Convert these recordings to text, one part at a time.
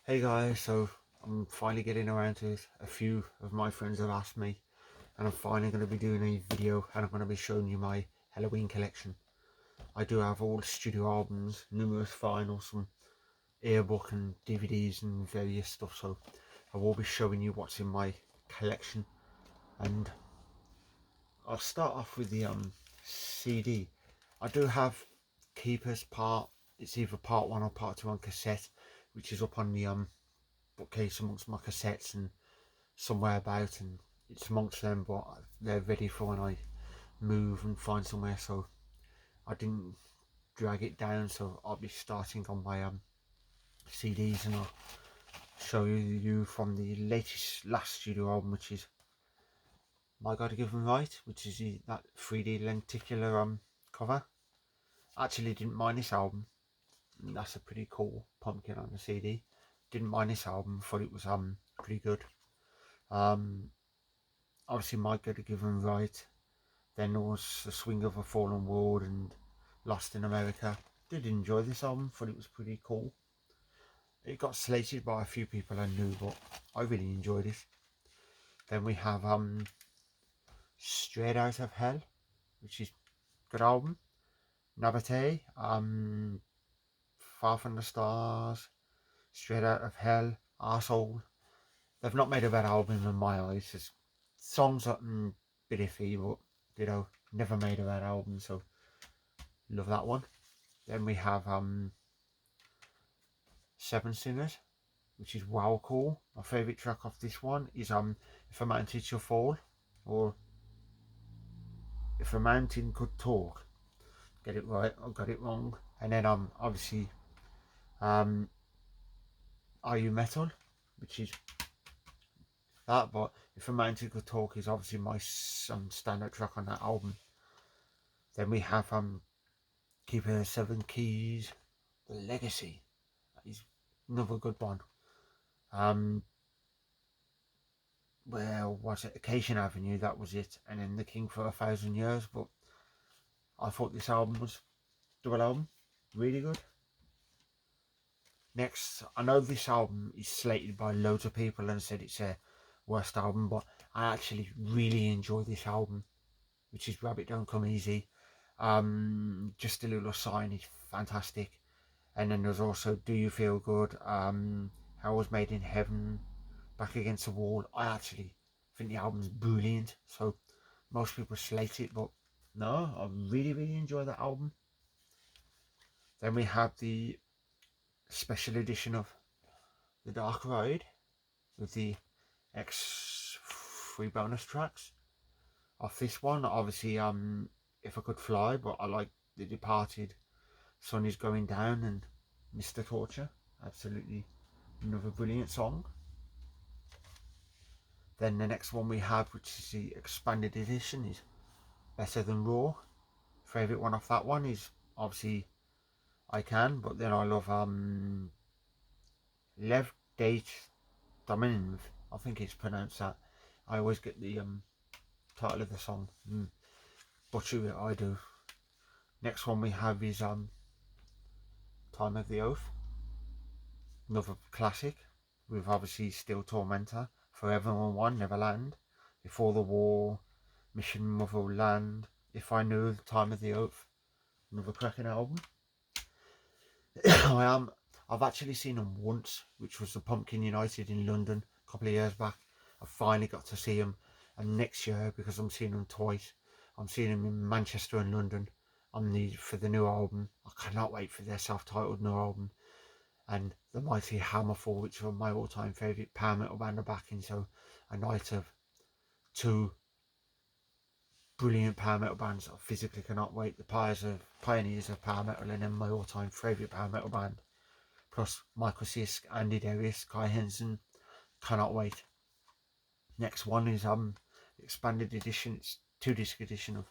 Hey guys, so I'm finally getting around to it. A few of my friends have asked me, and I'm finally going to be doing a video, and I'm going to be showing you my Helloween collection. I do have all the studio albums, numerous vinyls, some earbook and DVDs and various stuff, so I will be showing you what's in my collection. And I'll start off with the CD. I do have Keeper's part, it's either part 1 or part 2 on cassette, which is up on the bookcase amongst my cassettes and somewhere about, and it's amongst them, but they're ready for when I move and find somewhere, so I didn't drag it down. So I'll be starting on my CDs, and I'll show you from the last studio album, which is My Gotta Give 'Em Right, which is that 3D lenticular cover. I actually didn't mind this album, and that's a pretty cool pumpkin on the CD. Didn't mind this album, thought it was pretty good. um Obviously My Gotta Give 'Em Right. Then there was The Swing of a Fallen World and Lost in America. Did enjoy this album, thought it was pretty cool. It got slated by a few people I knew, but I really enjoyed it. Then we have Straight Out of Hell, which is a good album. Nabate, Far From the Stars, Straight Out of Hell, Arsehole. They've not made a bad album in my eyes. There's songs that bit iffy, but never made a bad album, so love that one. Then we have Seven Sinners, which is wow cool. My favourite track off this one is If a Mountain Should Fall, or If a Mountain Could Talk. Get it right, I got it wrong. And then obviously Are You Metal, which is that, but If a Mountain Could Talk is obviously my standard track on that album. Then we have Keeper the Seven Keys, The Legacy. That is another good one. Where was it? Occasion Avenue, that was it. And then The King for 1,000 Years. But I thought this album was double album, really good. Next, I know this album is slated by loads of people and said it's a worst album, but I actually really enjoy this album, which is Rabbit Don't Come Easy. Just a Little Sign is fantastic. And then there's also Do You Feel Good, Hell Was Made in Heaven, Back Against the Wall. I actually think the album's brilliant, so most people slate it, but no, I really enjoy that album. Then we have the special edition of The Dark Ride with the X3 bonus tracks. Off this one, obviously, If I Could Fly, but I like The Departed, Sun Is Going Down, and Mr. Torture. Absolutely another brilliant song. Then the next one we have, which is the expanded edition, is Better Than Raw. Favourite one off that one is obviously I Can, but then I love Lev Date Dominant. I think it's pronounced that. I always get the title of the song butcher it, I do. Next one we have is Time of the Oath, another classic, with obviously Still Tormentor, Forever and One, Neverland, Before the War, Mission Motherland, If I Knew, Time of the Oath, another cracking album. I've actually seen them once, which was the Pumpkin United in London a couple of years back. I finally got to see them, and next year, because I'm seeing them twice, I'm seeing them in Manchester and London for the new album. I cannot wait for their self-titled new album. And the Mighty Hammerfall, which are my all-time favourite power metal band, are backing, so a night of two brilliant power metal bands. I physically cannot wait. The pioneers of power metal, and then my all-time favourite power metal band, plus Michael Sisk, Andy Darius, Kai Henson. Cannot wait. Next one is expanded edition. It's 2-disc edition of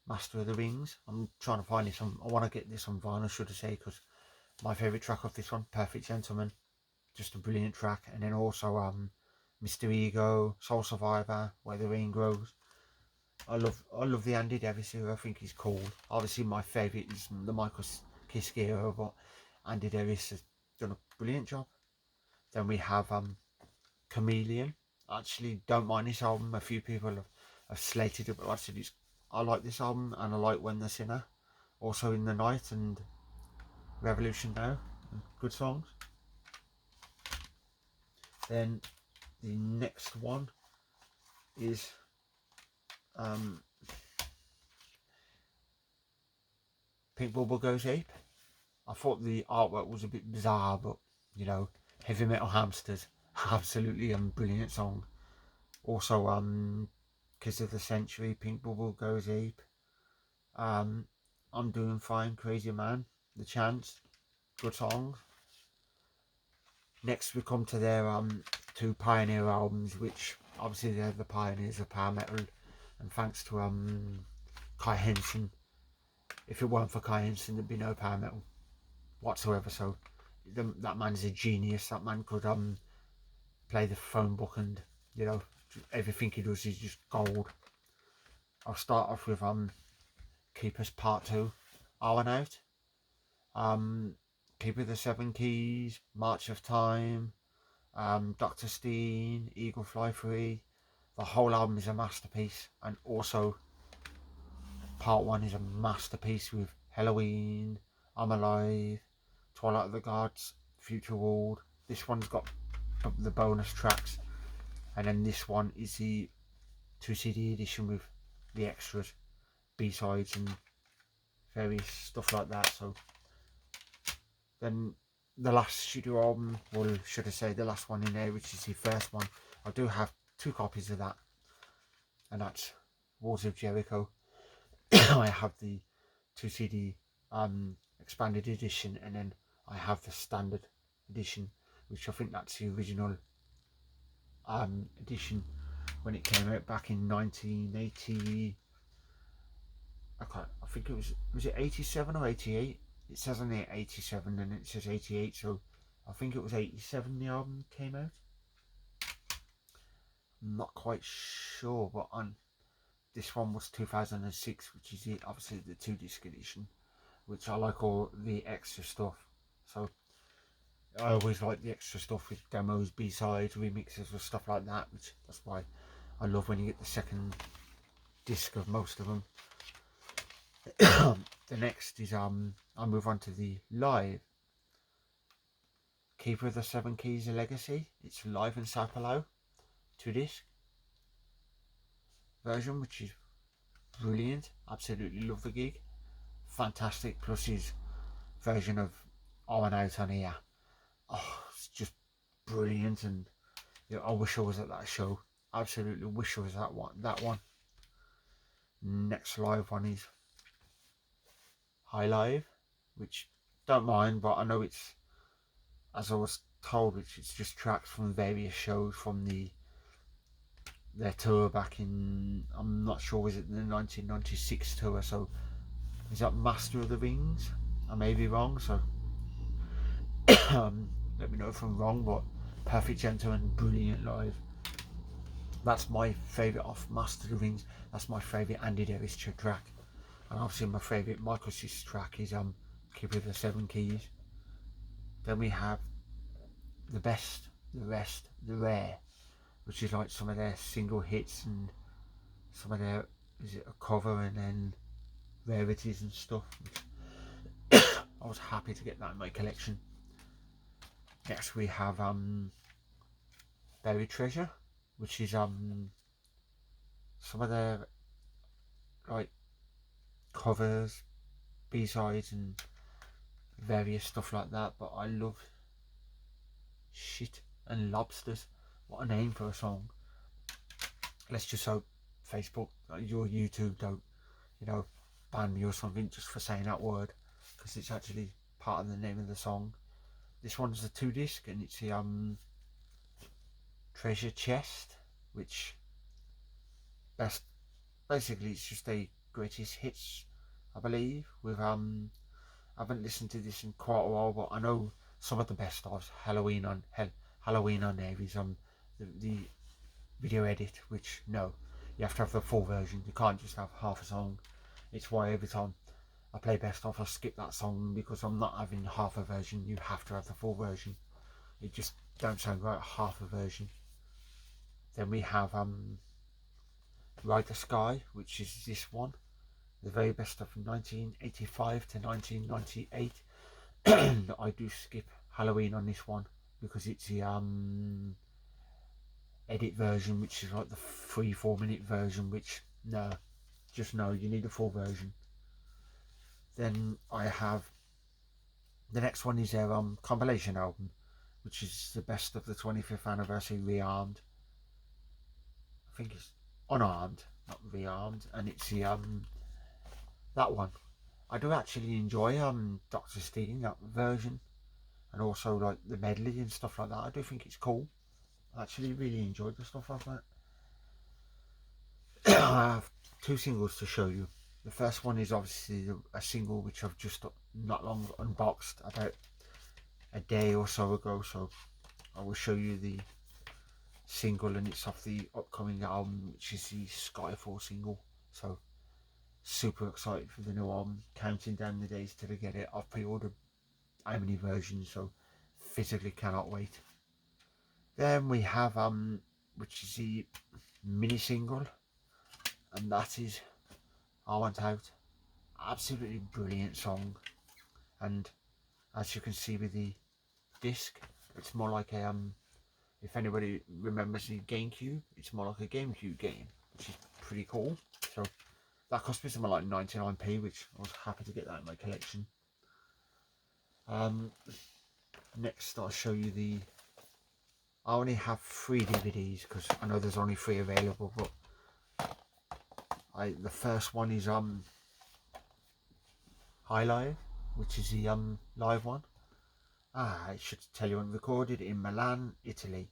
Master of the Rings. I'm trying to find this. I want to get this on vinyl, should I say, because my favourite track of this one, Perfect Gentleman, just a brilliant track. And then also Mr. Ego, Soul Survivor, Where the Rain Grows. I love the Andy Davis era. I think he's cool. Obviously my favourite is the Michael Kiske era, but Andy Davis done a brilliant job. Then we have Chameleon. I actually don't mind this album. A few people have slated it, but actually I like this album, and I like When the Sinner, also In the Night and Revolution Now. Good songs. Then the next one is Pink Bubble Goes Ape. I thought the artwork was a bit bizarre, but you know, Heavy Metal Hamsters, absolutely brilliant song. Also Kiss of the Century, Pink Bubble Goes Ape, I'm Doing Fine, Crazy Man, The Chance, good songs. Next we come to their two Pioneer albums, which obviously they're the pioneers of power metal, and thanks to Kai Henson. If it weren't for Kai Henson, there'd be no power metal whatsoever. So that man's a genius. That man could play the phone book, and you know, everything he does is just gold. I'll start off with Keepers Part 2, Hour and Out, Keeper of the Seven Keys, March of Time, Dr. Steen, Eagle Fly Free. The whole album is a masterpiece, and also Part 1 is a masterpiece with Helloween, I'm Alive, Twilight of the Gods, Future World. This one's got the bonus tracks, and then this one is the 2 CD edition with the extras, B-sides and various stuff like that. So then the last studio album, or should I say the last one in there, which is the first one, I do have 2 copies of that, and that's Walls of Jericho. I have the 2 CD expanded edition, and then I have the standard edition, which I think that's the original edition when it came out back in 1980. I think it was it 87 or 88? It says on there 87 and it says 88, so I think it was 87 the album came out. I'm not quite sure, but this one was 2006, which is obviously the 2 disc edition, which I like all the extra stuff. So I always like the extra stuff with demos, B-sides, remixes, or stuff like that, which that's why I love when you get the second disc of most of them. The next is I'll move on to the live Keeper of the Seven Keys, A Legacy. It's live in Sao Paulo, 2 disc version, which is brilliant. Absolutely love the gig, fantastic. Plus his version of On and Out on here, oh, it's just brilliant. And you know, I wish I was at that show. Absolutely wish I was at that one. Next live one is High Live, which don't mind, but I know it's, as I was told, it's just tracks from various shows from their tour back in, I'm not sure, was it the 1996 tour? So is that Master of the Rings? I may be wrong, so let me know if I'm wrong, but Perfect Gentleman, brilliant live. That's my favourite off Master of the Rings. That's my favourite Andy Davis track. And obviously my favourite Michael Sis track is Keeper of the Seven Keys. Then we have The Best, The Rest, The Rare, which is like some of their single hits and some of their, is it a cover, and then rarities and stuff. I was happy to get that in my collection. Next we have Buried Treasure, which is some of their like covers, B-sides and various stuff like that. But I love Shit and Lobsters. What a name for a song. Let's just hope Facebook, your YouTube don't, you know, ban me or something just for saying that word, because it's actually part of the name of the song. This one's the 2 disc, and it's the Treasure Chest, which basically it's just a greatest hits, I believe. With I haven't listened to this in quite a while, but I know some of the best of Helloween on there is the video edit, which no, you have to have the full version. You can't just have half a song. It's why every time I play best off, I skip that song because I'm not having half a version. You have to have the full version. It just don't sound right, half a version. Then we have Ride the Sky, which is this one, the very best of 1985 to 1998. I do skip Helloween on this one because it's the edit version, which is like the 3-4 minute version, which no, just no, you need a full version. Then I have the next one is their compilation album, which is the best of the 25th anniversary Rearmed. I think it's Unarmed, not Rearmed, and it's the that one. I do actually enjoy Dr. Steen, that version, and also like the medley and stuff like that. I do think it's cool. I actually really enjoyed the stuff like that. I have 2 singles to show you. The first one is obviously a single which I've just not long unboxed about a day or so ago, so I will show you the single, and it's off the upcoming album, which is the Skyfall single. So super excited for the new album, counting down the days till I get it. I've pre-ordered how many versions, so physically cannot wait. Then we have which is the mini single, and that is I Want Out. Absolutely brilliant song, and as you can see with the disc, it's more like a if anybody remembers the GameCube, it's more like a GameCube game, which is pretty cool. So that cost me something like 99p, which I was happy to get that in my collection. Next I'll show you the, I only have 3 DVDs because I know there's only 3 available, but the first one is High Live, which is the live one. I should tell you, I'm recorded in Milan, Italy,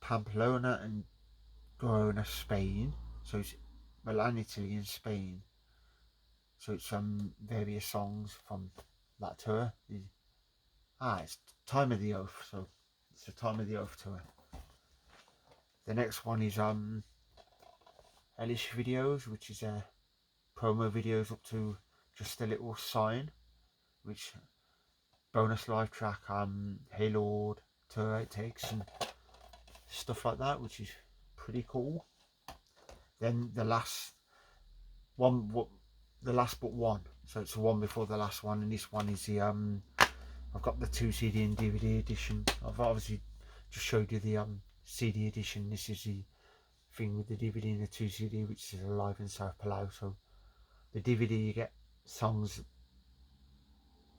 Pamplona and Girona, Spain. So it's Milan, Italy and Spain. So it's various songs from that tour. It's Time of the Oath, so it's the Time of the Oath tour. The next one is Hellish Videos, which is promo videos up to Just a Little Sign, which bonus live track, Hey Lord, tour outtakes and stuff like that, which is pretty cool. Then the last one, the last but one, so it's the one before the last one, and this one is the I've got the 2 CD and DVD edition. I've obviously just showed you the CD edition. This is the thing with the DVD and the 2 CD, which is live in South Palau. So the DVD, you get songs,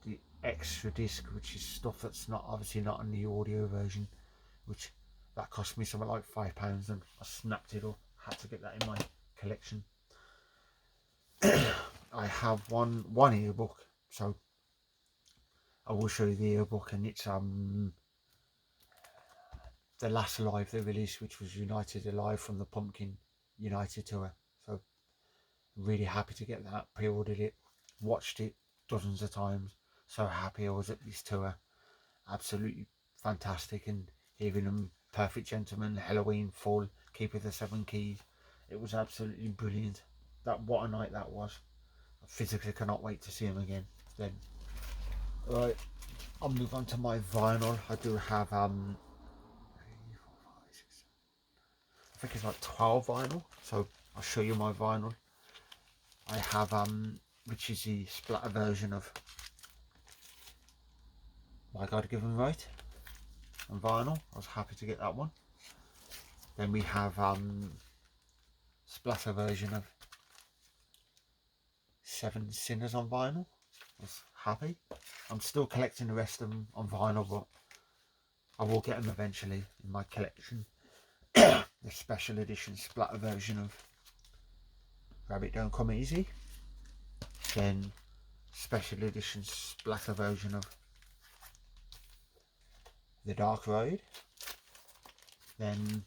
the extra disc, which is stuff that's not obviously not in the audio version, which that cost me something like £5, and I snapped it up. Had to get that in my collection. I have one earbook, so I will show you the earbook, and it's the last live they released, which was United Alive from the Pumpkin United tour. So really happy to get that. Pre-ordered it, watched it dozens of times. So happy I was at this tour. Absolutely fantastic, and hearing them Perfect Gentleman, Helloween, Full, Keeper of the 7 Keys. It was absolutely brilliant. What a night that was. I physically cannot wait to see him again. Then right, I'll move on to my vinyl. I do have I think it's like 12 vinyl, so I'll show you my vinyl. I have which is the splatter version of My God Given Right on vinyl. I was happy to get that one. Then we have splatter version of 7 Sinners on vinyl. I was happy. I'm still collecting the rest of them on vinyl, but I will get them eventually in my collection. The special edition splatter version of Rabbit Don't Come Easy. Then special edition splatter version of The Dark Ride. Then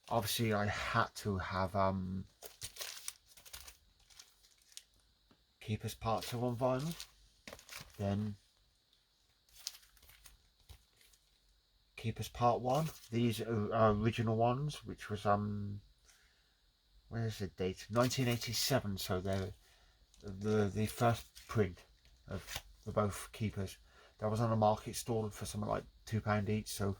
obviously I had to have Keepers Part 2 on vinyl. Then Keepers Part 1. These are original ones, which was where's the date? 1987. So they're the first print of the both keepers. That was on a market stall for something like £2 each. So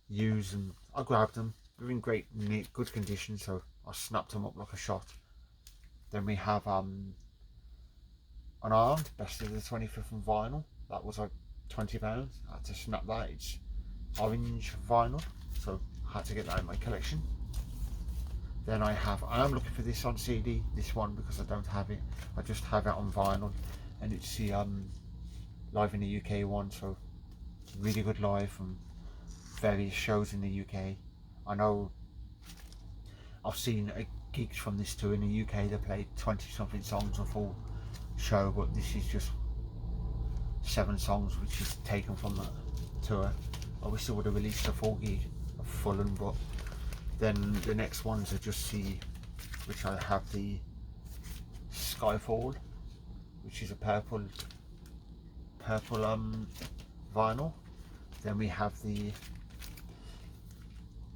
used, and I grabbed them. They're in great, neat, good condition. So I snapped them up like a shot. Then we have Unarmed, best of the 25th on vinyl. That was like £20. I had to snap that. It's orange vinyl, so I had to get that in my collection. Then I am looking for this on CD, this one, because I don't have it. I just have it on vinyl, and it's the live in the UK one, so really good live from various shows in the UK. I know I've seen gigs from this tour in the UK. They played 20 something songs a full show, but this is just 7 songs which is taken from that tour. I wish they would have released a full gig of Fulham, but then the next ones are just which I have the Skyfall, which is a purple vinyl. Then we have the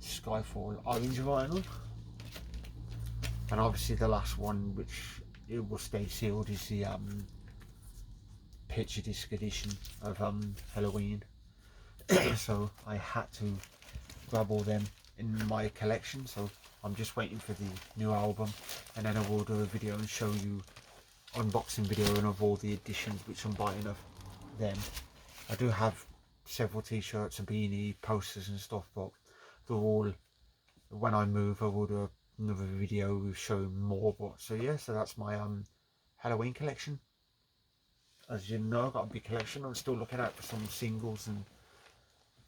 Skyfall orange vinyl, and obviously the last one, which it will stay sealed, is the picture disc edition of Helloween. So I had to grab all them in my collection, so I'm just waiting for the new album, and then I will do a video and show you unboxing video and of all the editions which I'm buying of them. I do have several t-shirts and beanie posters and stuff, but they're all, when I move I will do another video showing more. But so yeah, so that's my Helloween collection. As you know, I've got a big collection. I'm still looking out for some singles and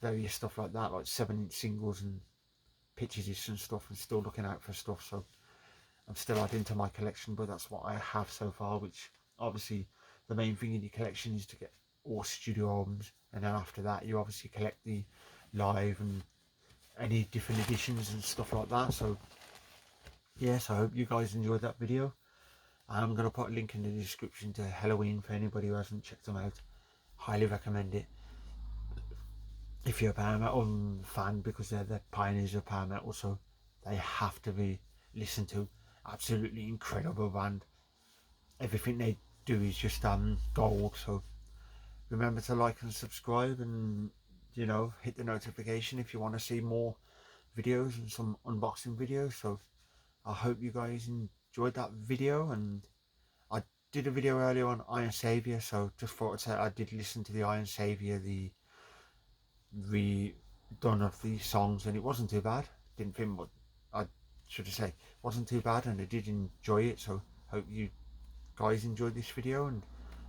various stuff like that, like 7-inch singles and picture discs and stuff. I'm still looking out for stuff, so I'm still adding to my collection, but that's what I have so far. Which obviously the main thing in your collection is to get all studio albums, and then after that you obviously collect the live and any different editions and stuff like that. So yes, I hope you guys enjoyed that video. I'm going to put a link in the description to Helloween for anybody who hasn't checked them out. Highly recommend it if you're a power metal fan, because they're the pioneers of power metal, so they have to be listened to. Absolutely incredible band. Everything they do is just gold. So remember to like and subscribe, and you know, hit the notification if you want to see more videos and some unboxing videos. So I hope you guys enjoyed that video, and I did a video earlier on Iron Savior, so just thought I'd say I did listen to the Iron Savior, the redone of the songs, and it wasn't too bad. Didn't think what I should say, wasn't too bad, and I did enjoy it. So hope you guys enjoyed this video, and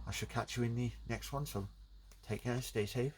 I shall catch you in the next one. So take care, stay safe.